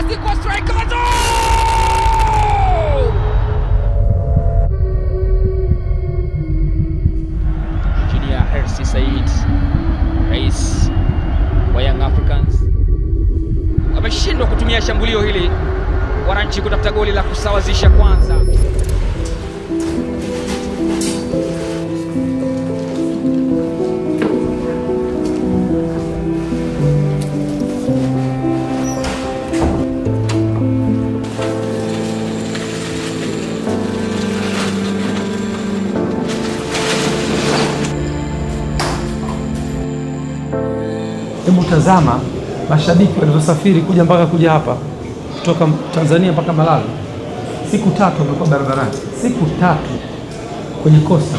nafasi kwa strikers. Engineer Hersi Said, rais wa Young Africans, ameshindwa kutumia shambulio hili wananchi kutafuta goli la kusawazisha kwanza. Hebu tazama mashabiki waliosafiri kuja hapa kutoka Tanzania mpaka Malawi. Siku 3 wamekuwa barabarani, siku 3 kwenye kosta.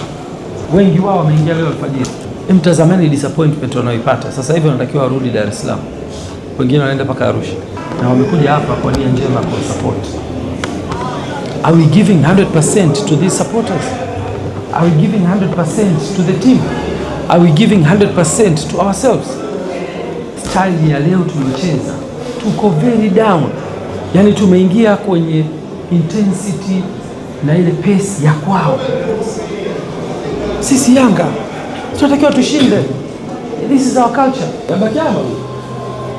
Wengi wao wameingia leo alfajiri. Mtazameni disappointment wanaoipata. Sasa hivi wanatakiwa warudi Dar es Salaam. Wengine wanaenda mpaka Arusha. Na wamekuja hapa kwa nia njema kwa support. Are we giving 100% to these supporters? Are we giving 100% to the team? Are we giving 100% to ourselves? Style ya leo tumecheza, tuko very down. Yani tumeingia kwenye intensity na ile pace ya kwao. Sisi Yanga tunatakiwa tushinde. This is our culture. Yabakiama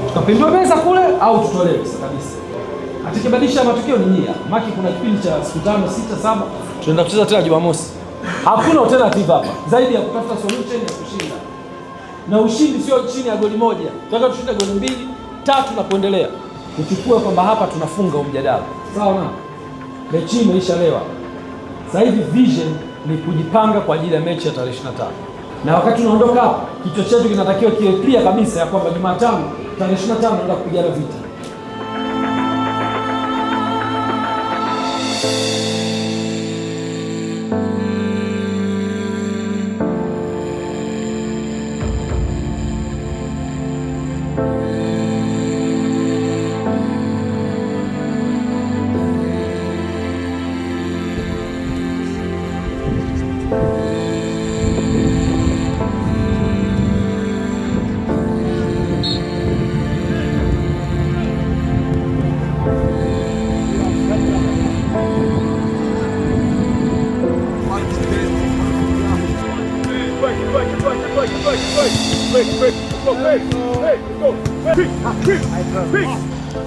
tukapindua meza kule au tutolewe kabisa. Atakibadilisha matukio ni nyia. Maki kuna kipindi cha siku 5, 6, 7 tunaenda kucheza tena Jumamosi. Hakuna alternative hapa zaidi ya kutafuta solution ya kushinda. Na ushindi sio chini ya goli moja. Tunataka tushinde goli 2, 3 na kuendelea. Kuchukua kwamba hapa tunafunga mjadala. Sawa na? Mechi imeisha leo. Sasa hivi vision ni kujipanga kwa ajili ya mechi ya tarehe 25. Na wakati tunaondoka hapa, kichwa chetu kinatakiwa kiwe clear kabisa ya kwamba Jumatano tarehe 25 tunaenda kupigana vita.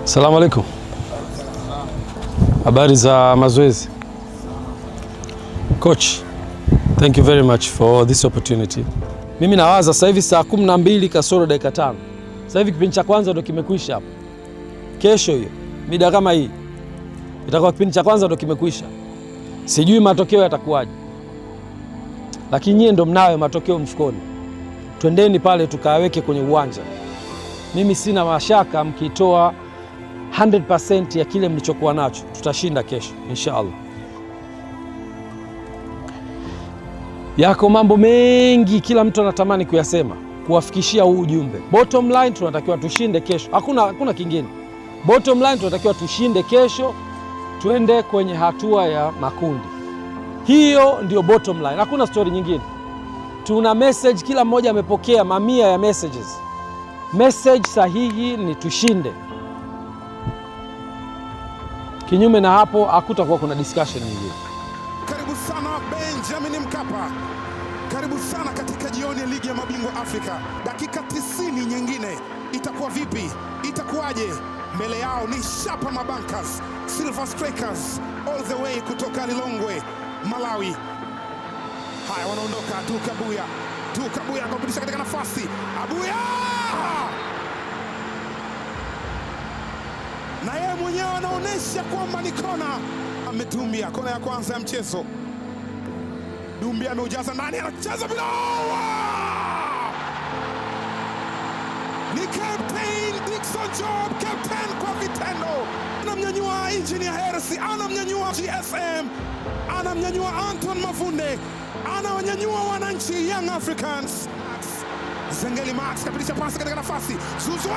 Assalamu alaikum. Habari za mazoezi. Coach, thank you very much for this opportunity. Mimi nawaza sasa hivi saa 12 kasoro dakika 5. Sasa hivi kipindi cha kwanza ndo kimekwisha hapa. Kesho hiyo mida kama hii itakuwa kipindi cha kwanza ndo kimekwisha. Sijui matokeo yatakuwaje. Lakini nyie ndo mnayo matokeo mfukoni. Twendeni pale tukaweke kwenye uwanja. Mimi sina mashaka mkitoa 100% ya kile mlichokuwa nacho. Tutashinda kesho inshallah. Yako mambo mengi kila mtu anatamani kuyasema, kuwafikishia huu ujumbe. Bottom line tunatakiwa tushinde kesho. Hakuna kingine. Bottom line tunatakiwa tushinde kesho, tuende kwenye hatua ya makundi. Hiyo ndio bottom line. Hakuna story nyingine. Tuna message, kila mmoja amepokea mamia ya messages. Message sahihi ni tushinde. Kinyume na hapo hakutakuwa kuna discussion nyingine. Karibu sana Benjamin Mkapa. Karibu sana katika jioni ya ligi ya mabingwa Afrika. Dakika 90 nyingine. Itakuwa vipi? Itakuwaje? Mbele yao ni Shapa Mabankers, Silver Strikers, all the way kutoka Lilongwe, Malawi. Haya, wanaondoka Tukabuya anakurudisha katika nafasi. Abuya! Na yeye mwenyewe anaonesha kwamba ni kona. Ametumia kona ya kwanza ya mchezo. Dumbia ameujaza ndani, anacheza bila. Ni Captain Dickson Job, captain kwa vitendo. Anamnyanyua Engineer Hersi, anamnyanyua GSM, anamnyanyua Anton Mavunde, anawanyanyua wananchi Young Africans. Zengeli Max kapitisha pasi katika nafasi. Zuzwa!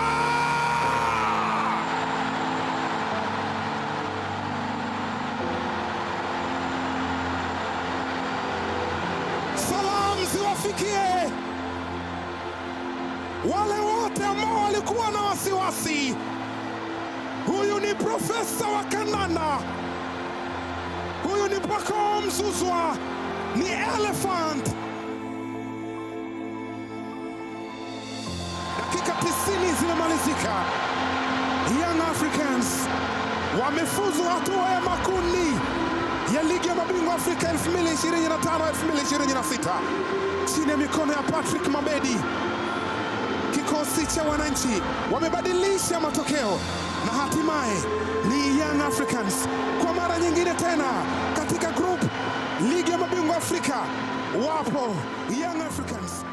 Salamu ziwafikie wale wote ambao walikuwa na wasiwasi. Huyu ni profesa wa kandanda, huyu ni Pacome Zouzoua, ni elephant. Dakika 90 zimemalizika. Young Africans wamefuzu hatua ya makundi ya ligi ya mabingwa Afrika 2025-2026 chini ya mikono ya Patrick Mabedi. Kikosi cha wananchi wamebadilisha matokeo na hatimaye ni Young Africans kwa mara nyingine tena katika group ligi ya mabingwa Afrika. Wapo Young Africans.